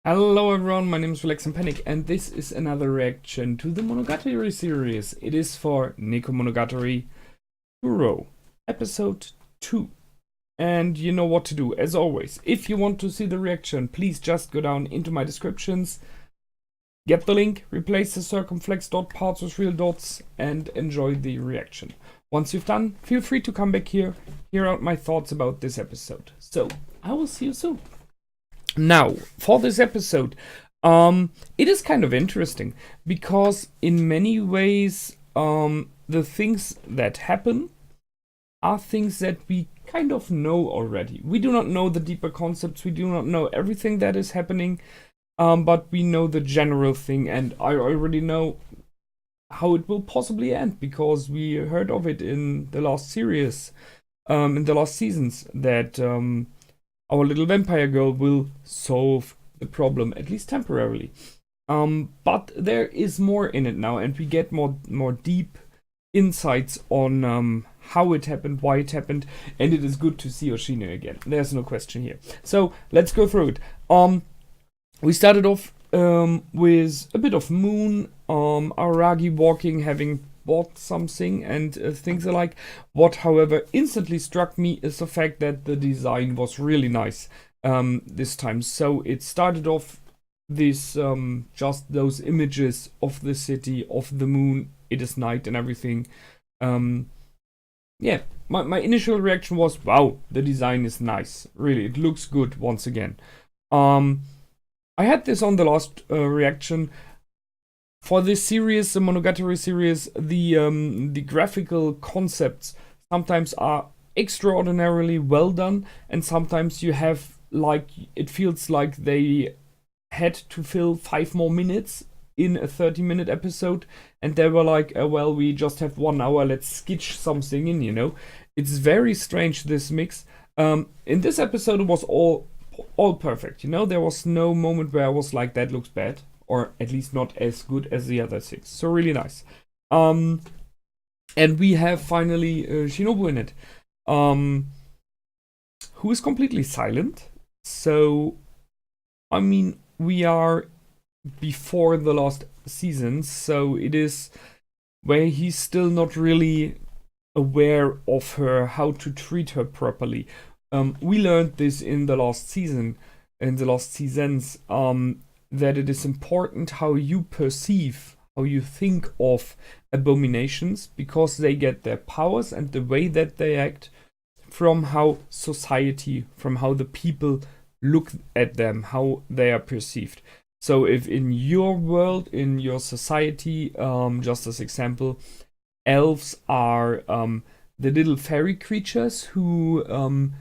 Hello everyone, my name is Relax and Panic, and this is another reaction to the Monogatari series. It is for Nekomonogatari Kuro, episode 2. And you know what to do, as always. If you want to see the reaction, please just go down into my descriptions, get the link, replace the circumflex dot parts with real dots, and enjoy the reaction. Once you've done, feel free to come back here, hear out my thoughts about this episode. So, I will see you soon. Now, for this episode, it is kind of interesting because in many ways, the things that happen are things that we kind of know already. We do not know the deeper concepts, we do not know everything that is happening, but we know the general thing, and I already know how it will possibly end because we heard of it in the last series, in the last seasons, that our little vampire girl will solve the problem, at least temporarily. But there is more in it now, and we get more deep insights on how it happened, why it happened, and it is good to see Oshino again. There's no question here. So let's go through it. We started off with a bit of Moon, Aragi walking, having bought something and things alike. What, however, instantly struck me is the fact that the design was really nice this time. So it started off this just those images of the city, of the moon, it is night and everything. Yeah, my initial reaction was, wow, the design is nice. Really, it looks good once again. I had this on the last reaction. For this series, the Monogatari series, the graphical concepts sometimes are extraordinarily well done, and sometimes you have, like, it feels like they had to fill 5 more minutes in a 30-minute episode, and they were like, well, we just have 1 hour, let's sketch something in, you know? It's very strange, this mix. In this episode, it was all perfect, you know? There was no moment where I was like, that looks bad. Or at least not as good as the other 6. So really nice. And we have finally Shinobu in it. Who is completely silent. So, I mean, we are before the last season. So it is where he's still not really aware of her, how to treat her properly. We learned this in the last season, in the last seasons. That it is important how you perceive, how you think of abominations, because they get their powers and the way that they act from how society, from how the people look at them, how they are perceived. So if in your world, in your society, just as example, elves are the little fairy creatures who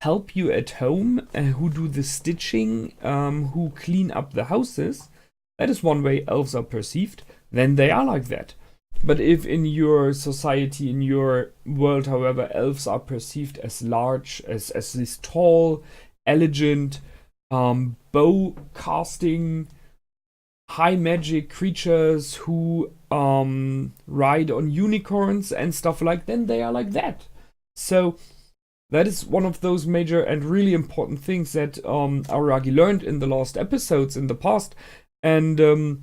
help you at home, who do the stitching, who clean up the houses. That is one way elves are perceived. Then they are like that. But if in your society, in your world, however, elves are perceived as large, as these tall, elegant, bow casting, high magic creatures who ride on unicorns and stuff like, then they are like that. So that is one of those major and really important things that Aragi learned in the last episodes in the past, and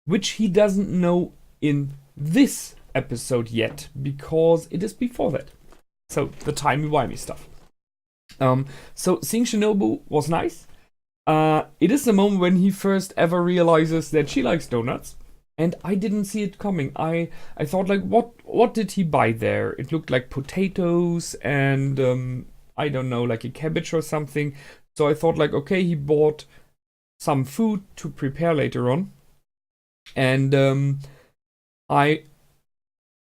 which he doesn't know in this episode yet, because it is before that. So, the timey-wimey stuff. So, seeing Shinobu was nice. It is the moment when he first ever realizes that she likes donuts. And I didn't see it coming. I thought, like, what did he buy there? It looked like potatoes and, I don't know, like a cabbage or something. So I thought, like, okay, he bought some food to prepare later on. And I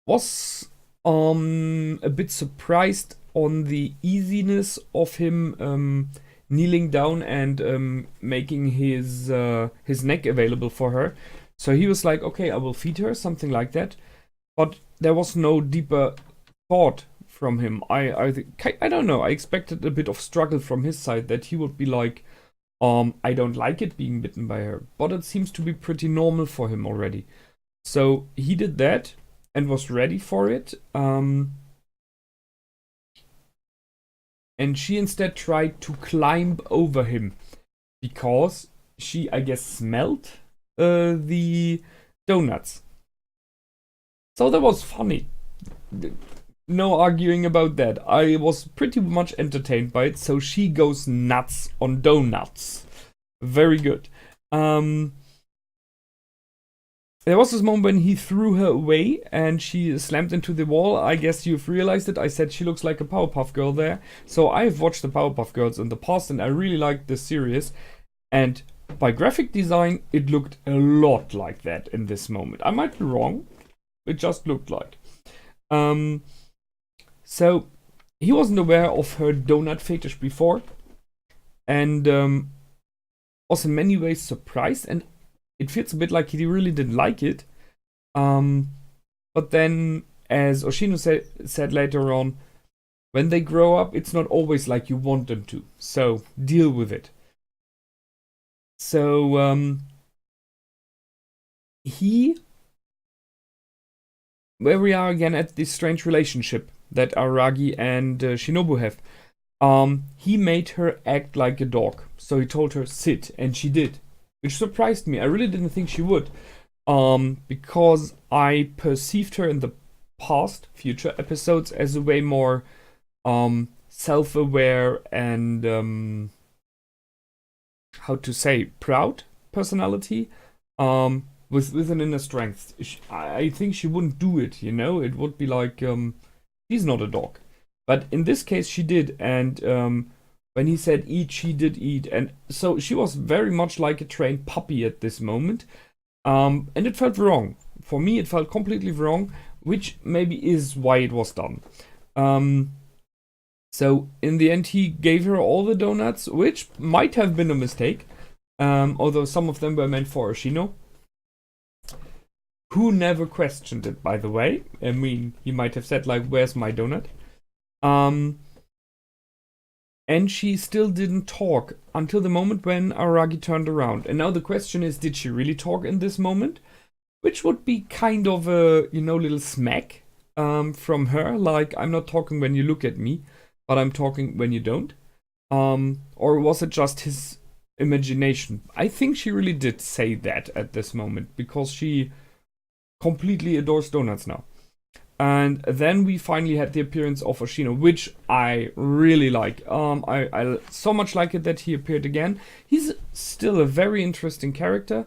was a bit surprised on the easiness of him kneeling down and making his neck available for her. So he was like, okay, I will feed her, something like that. But there was no deeper thought from him. I don't know, I expected a bit of struggle from his side, that he would be like, I don't like it being bitten by her. But it seems to be pretty normal for him already. So he did that and was ready for it. And she instead tried to climb over him, because she, I guess, smelled the donuts. So that was funny. No arguing about that. I was pretty much entertained by it. So she goes nuts on donuts. Very good. There was this moment when he threw her away and she slammed into the wall. I guess you've realized it. I said she looks like a Powerpuff Girl there. So I've watched the Powerpuff Girls in the past and I really liked this series. And by graphic design, it looked a lot like that in this moment. I might be wrong. It just looked like. So he wasn't aware of her donut fetish before. And was in many ways surprised, and it feels a bit like he really didn't like it. But then, as Oshino said later on, when they grow up, it's not always like you want them to. So deal with it. So where we are again at this strange relationship that Aragi and Shinobu have. He made her act like a dog. So he told her sit, and she did, which surprised me. I really didn't think she would, because I perceived her in the past, future episodes as a way more self-aware and how to say, proud personality, with an inner strength. I think she wouldn't do it. It would be like she's not a dog. But in this case, she did, and when he said eat, she did eat, and so she was very much like a trained puppy at this moment, and it felt wrong. For me, it felt completely wrong, which maybe is why it was done. So in the end, he gave her all the donuts, which might have been a mistake, although some of them were meant for Oshino, who never questioned it, by the way. I mean, he might have said, like, where's my donut? And she still didn't talk until the moment when Aragi turned around. And now the question is, did she really talk in this moment? Which would be kind of a, little smack from her. Like, I'm not talking when you look at me, but I'm talking when you don't. Or was it just his imagination? I think she really did say that at this moment, because she completely adores donuts now. And then we finally had the appearance of Oshino, which I really like. I so much like it that he appeared again. He's still a very interesting character,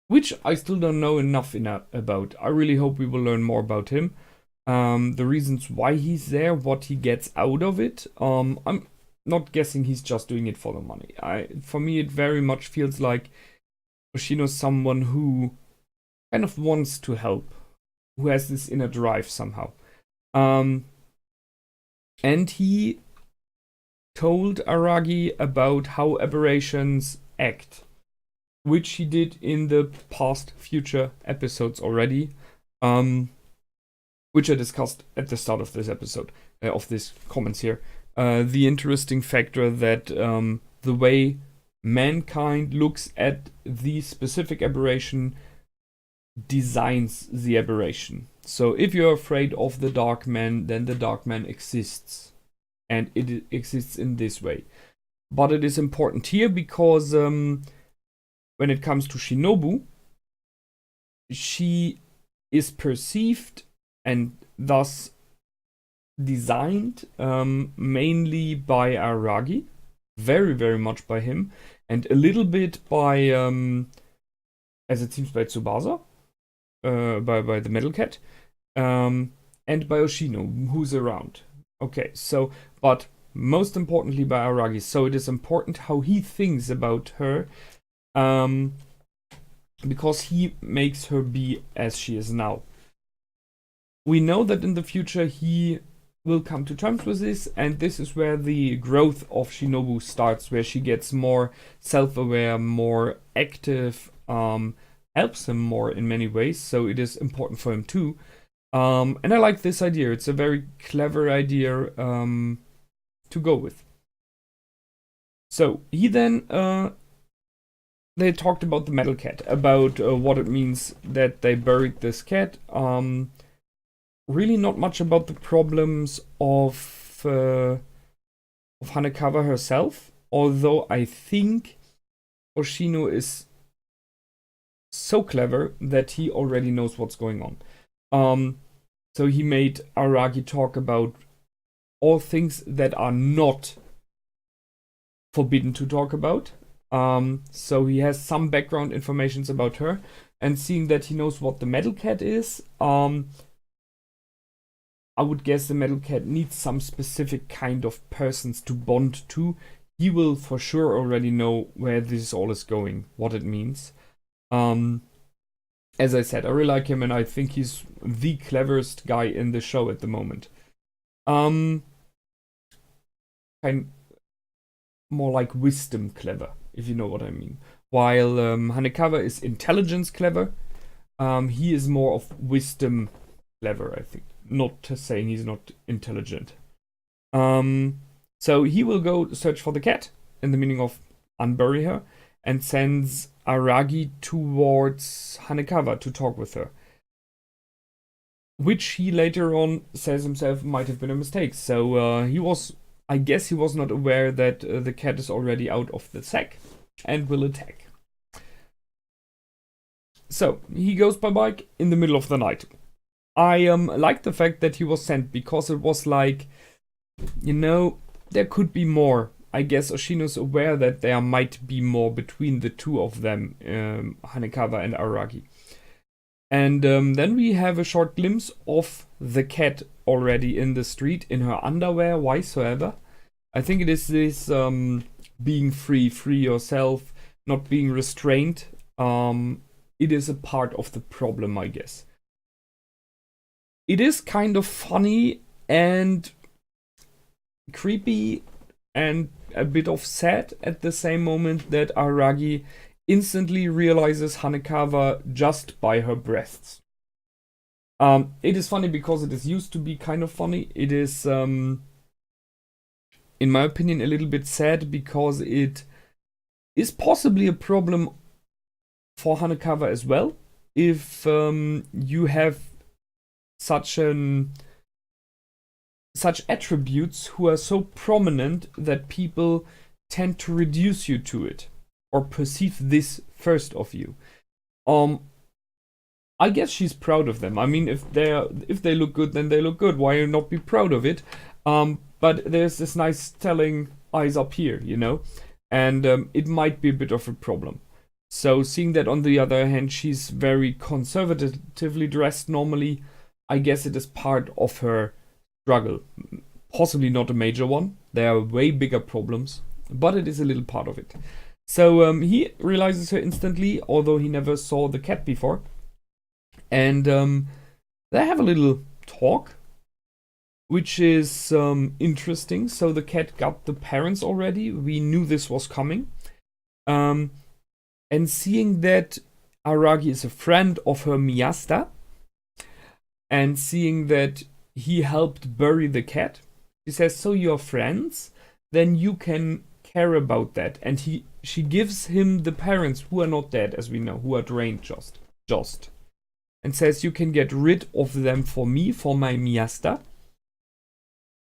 which I still don't know enough about. I really hope we will learn more about him. The reasons why he's there, what he gets out of it. I'm not guessing he's just doing it for the money. For me, it very much feels like Oshino's someone who kind of wants to help, who has this inner drive somehow. And he told Aragi about how aberrations act, which he did in the past future episodes already, which I discussed at the start of this episode, of this comments here. The interesting factor that the way mankind looks at the specific aberration designs the aberration. So if you're afraid of the dark man, then the dark man exists, and it exists in this way. But it is important here because when it comes to Shinobu, she is perceived and thus designed mainly by Aragi, very, very much by him, and a little bit by, as it seems, by Tsubasa, by the Metal Cat, and by Oshino, who's around. Okay, so, but most importantly by Aragi. So it is important how he thinks about her, because he makes her be as she is now. We know that in the future he will come to terms with this, and this is where the growth of Shinobu starts, where she gets more self-aware, more active, helps him more in many ways, so it is important for him too. And I like this idea. It's a very clever idea to go with. So he then they talked about the Metal Cat, about what it means that they buried this cat. Really not much about the problems of Hanekawa herself. although I think Oshino is so clever that he already knows what's going on. So he made Aragi talk about all things that are not forbidden to talk about. So he has some background informations about her, and seeing that he knows what the metal cat is, I would guess the metal cat needs some specific kind of persons to bond to. He will for sure already know where this all is going, what it means. As I said, I really like him, and I think he's the cleverest guy in the show at the moment. Kind more like wisdom clever, if you know what I mean. While Hanekawa is intelligence clever, he is more of wisdom clever, I think. Not saying he's not intelligent. So he will go search for the cat, in the meaning of unbury her, and sends Aragi towards Hanekawa to talk with her. Which he later on says himself might have been a mistake. So I guess he was not aware that the cat is already out of the sack and will attack. So he goes by bike in the middle of the night. I like the fact that he was sent, because it was like, there could be more. I guess Oshino's aware that there might be more between the two of them, Hanekawa and Aragi. And then we have a short glimpse of the cat already in the street, in her underwear, whysoever. I think it is this being free yourself, not being restrained. It is a part of the problem, I guess. It is kind of funny and creepy and a bit of sad at the same moment that Aragi instantly realizes Hanekawa just by her breasts. It is funny because it is used to be kind of funny. It is, in my opinion, a little bit sad because it is possibly a problem for Hanekawa as well. If you have such attributes who are so prominent that people tend to reduce you to it, or perceive this first of you. I guess she's proud of them. I mean, if they look good, then they look good. Why not be proud of it? But there's this nice telling eyes up here, and it might be a bit of a problem. So seeing that on the other hand, she's very conservatively dressed normally, I guess it is part of her struggle. Possibly not a major one. There are way bigger problems, but it is a little part of it. So he realizes her instantly, although he never saw the cat before. And they have a little talk, which is interesting. So the cat got the parents already. We knew this was coming. And seeing that Aragi is a friend of her Miyasta, and seeing that he helped bury the cat, she says, so you're friends? Then you can care about that. And she gives him the parents, who are not dead, as we know, who are drained just. And says, you can get rid of them for me, for my Miyasta.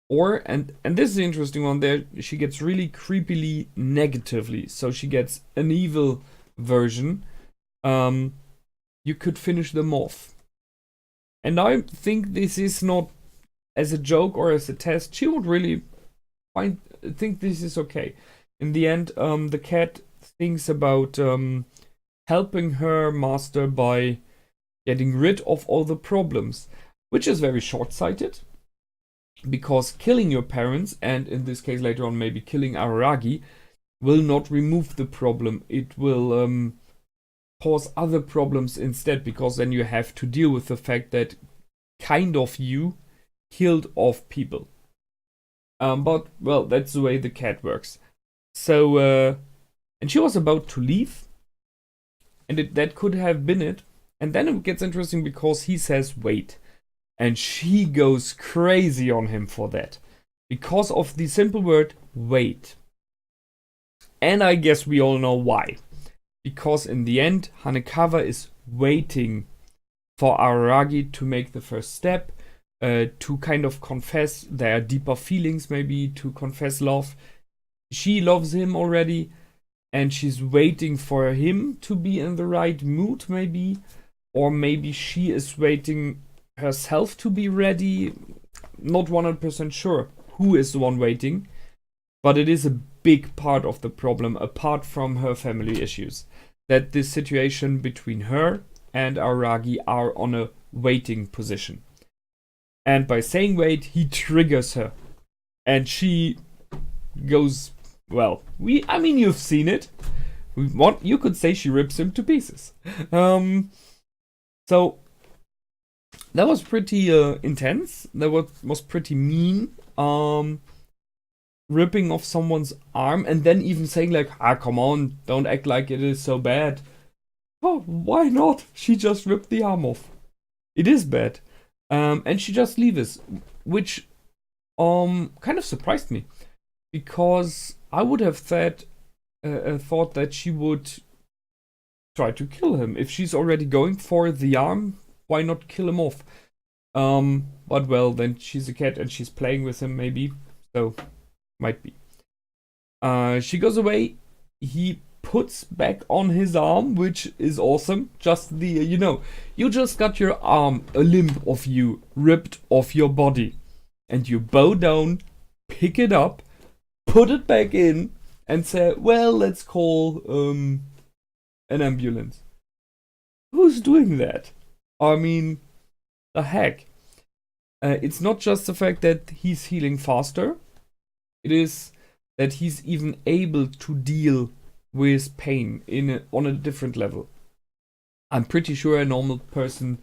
Or, and this is the interesting one there, she gets really creepily negatively. So she gets an evil version. You could finish them off. And I think this is not as a joke or as a test. She would really think this is okay. In the end, the cat thinks about helping her master by getting rid of all the problems, which is very short-sighted, because killing your parents, and in this case later on maybe killing Aragi, will not remove the problem. It will cause other problems instead, because then you have to deal with the fact that kind of you killed off people. But, well, that's the way the cat works. So, and she was about to leave, and that could have been it. And then it gets interesting because he says, wait. And she goes crazy on him for that. Because of the simple word, wait. And I guess we all know why. Because in the end, Hanekawa is waiting for Aragi to make the first step, to kind of confess their deeper feelings, maybe to confess love. she loves him already, and she's waiting for him to be in the right mood, maybe. Or maybe she is waiting herself to be ready. Not 100% sure who is the one waiting. But it is a big part of the problem, apart from her family issues, that this situation between her and Aragi are on a waiting position. And by saying wait, he triggers her. And she goes, well, I mean, you've seen it. You could say she rips him to pieces. So that was pretty intense. That was pretty mean. Ripping off someone's arm and then even saying like, come on, don't act like it is so bad. Oh, why not? She just ripped the arm off. It is bad. And she just leaves, which kind of surprised me, because I would have thought that she would try to kill him. If she's already going for the arm, why not kill him off? But well, then she's a cat and she's playing with him maybe, so might be. She goes away. He puts back on his arm, which is awesome. Just the, you just got your arm, a limb of you, ripped off your body. And you bow down, pick it up, put it back in, and say, well, let's call an ambulance. Who's doing that? I mean, the heck. It's not just the fact that he's healing faster. It is that he's even able to deal with pain on a different level. I'm pretty sure a normal person,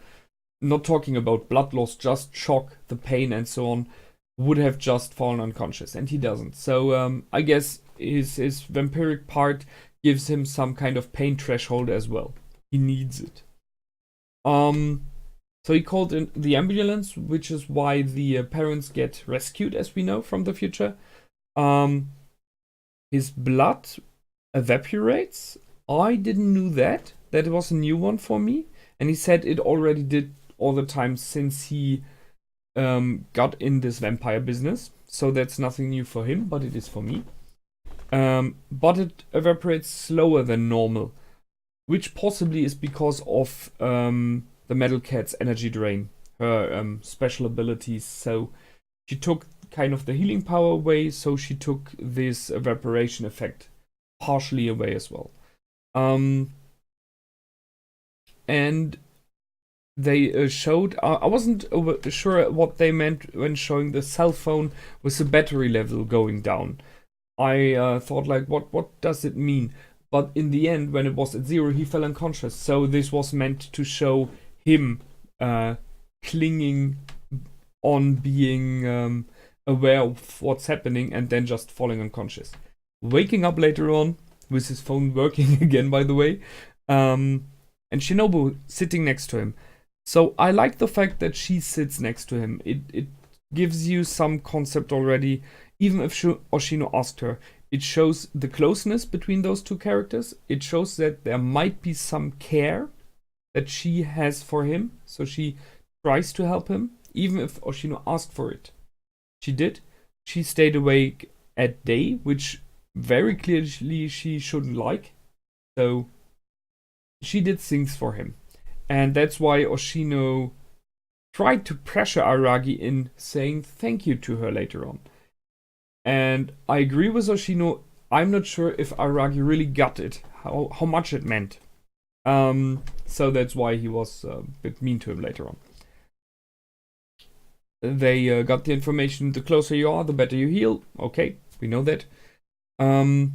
not talking about blood loss, just shock, the pain and so on, would have just fallen unconscious, and he doesn't. So I guess his vampiric part gives him some kind of pain threshold as well. He needs it. So he called in the ambulance, which is why the parents get rescued, as we know from the future. His blood evaporates. I didn't know that. That was a new one for me. And he said it already did all the time since he got in this vampire business. So that's nothing new for him, but it is for me. But it evaporates slower than normal, which possibly is because of the Metal Cat's energy drain, her special abilities. So she took kind of the healing power away, so she took this evaporation effect partially away as well. And they showed, I wasn't sure what they meant when showing the cell phone with the battery level going down. I thought like, what does it mean? But in the end, when it was at 0, he fell unconscious. So this was meant to show him clinging on, being aware of what's happening, and then just falling unconscious. Waking up later on with his phone working again, by the way, and Shinobu sitting next to him. So I like the fact that she sits next to him. It gives you some concept already, even if Oshino asked her. It shows the closeness between those two characters. It shows that there might be some care that she has for him, so she tries to help him, even if Oshino asked for it. She did. She stayed awake at day, which very clearly she shouldn't like. So she did things for him. And that's why Oshino tried to pressure Aragi in saying thank you to her later on. And I agree with Oshino. I'm not sure if Aragi really got it, how much it meant. So that's why he was a bit mean to him later on. They got the information, the closer you are, the better you heal. Okay, we know that. And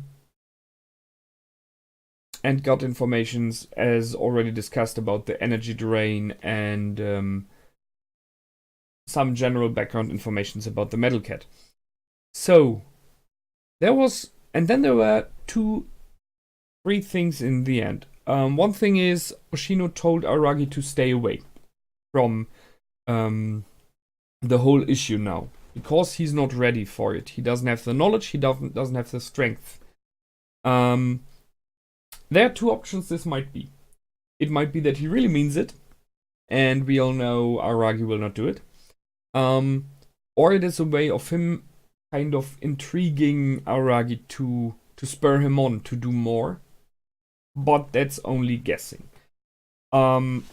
got informations, as already discussed, about the energy drain and some general background informations about the Metal Cat. So, there were 3 things in the end. One thing is, Oshino told Aragi to stay away from the whole issue now, because he's not ready for it. He doesn't have the knowledge, he doesn't have the strength. There are 2 options this might be. It might be that he really means it, and we all know Aragi will not do it. Or it is a way of him kind of intriguing Aragi to spur him on to do more. But that's only guessing.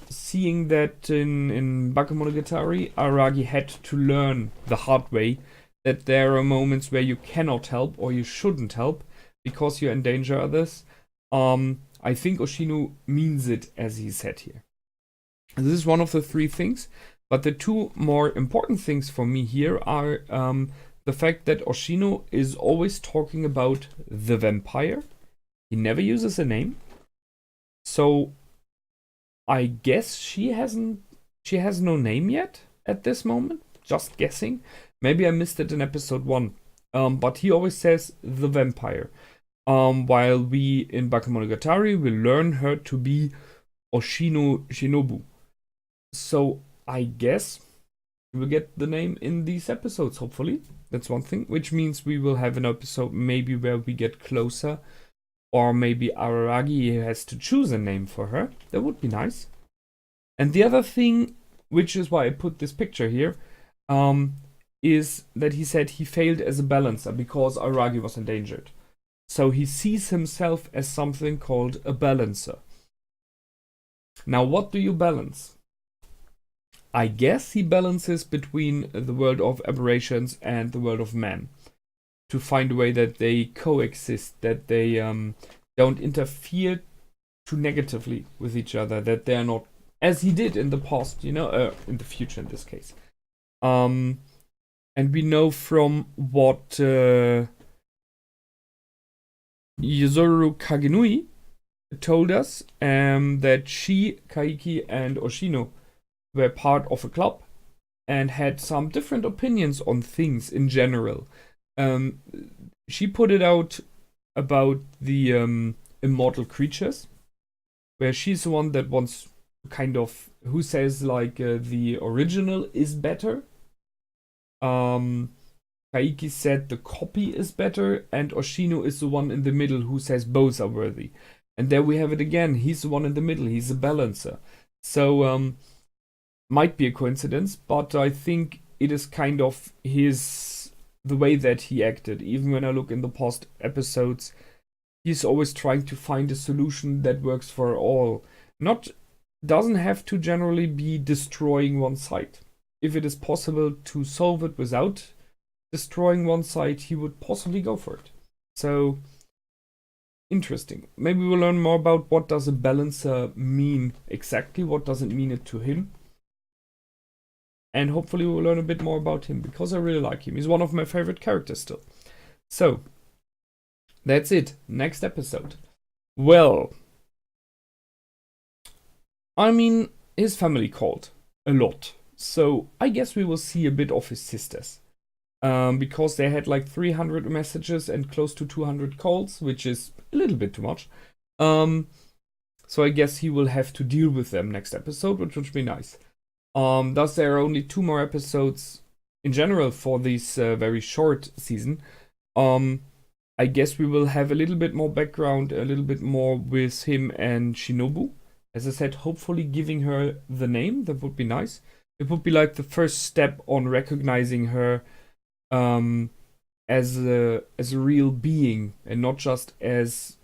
Seeing that in Bakemonogatari, Aragi had to learn the hard way that there are moments where you cannot help or you shouldn't help because you endanger others. I think Oshino means it as he said here. This is one of the three things, but the two more important things for me here are the fact that Oshino is always talking about the vampire. He never uses a name. So I guess she has no name yet at this moment. Just guessing. Maybe I missed it in episode 1. But he always says the vampire. While we in Bakemonogatari will learn her to be Oshino Shinobu. So I guess we will get the name in these episodes, hopefully. That's one thing. Which means we will have an episode maybe where we get closer. Or maybe Araragi has to choose a name for her. That would be nice. And the other thing, which is why I put this picture here, is that he said he failed as a balancer because Araragi was endangered. So he sees himself as something called a balancer. Now, what do you balance? I guess he balances between the world of aberrations and the world of man. To find a way that they coexist, that they don't interfere too negatively with each other, that they're not, as he did in the past, in the future in this case. And we know from what Yuzuru Kagenui told us that she, Kaiki, and Oshino were part of a club and had some different opinions on things in general. She put it out about the immortal creatures, where she's the one that wants who says like the original is better. Kaiki said the copy is better, and Oshino is the one in the middle who says both are worthy. And there we have it again. He's the one in the middle. He's a balancer. So might be a coincidence, but I think it is kind of the way that he acted. Even when I look in the past episodes, he's always trying to find a solution that works for all. Doesn't have to generally be destroying one side. If it is possible to solve it without destroying one side, he would possibly go for it. So interesting. Maybe we'll learn more about what does a balancer mean exactly. What does it mean it to him? And hopefully we'll learn a bit more about him, because I really like him. He's one of my favorite characters still. So, that's it. Next episode. Well, I mean, his family called a lot. So, I guess we will see a bit of his sisters. Because they had like 300 messages and close to 200 calls, which is a little bit too much. So I guess he will have to deal with them next episode, which would be nice. Thus, there are only 2 more episodes in general for this very short season. I guess we will have a little bit more background, a little bit more with him and Shinobu. As I said, hopefully giving her the name. That would be nice. It would be like the first step on recognizing her as a real being and not just as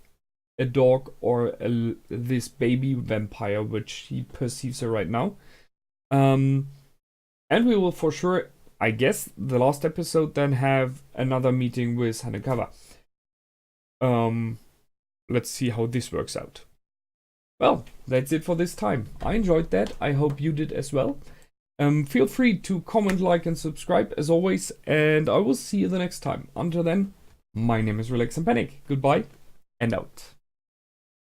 a dog or this baby vampire, which he perceives her right now. And we will for sure, I guess, the last episode then have another meeting with Hanekawa. Let's see how this works out. Well, that's it for this time. I enjoyed that. I hope you did as well. Feel free to comment, like, and subscribe as always, and I will see you the next time. Until then, my name is Relax and Panic. Goodbye and out.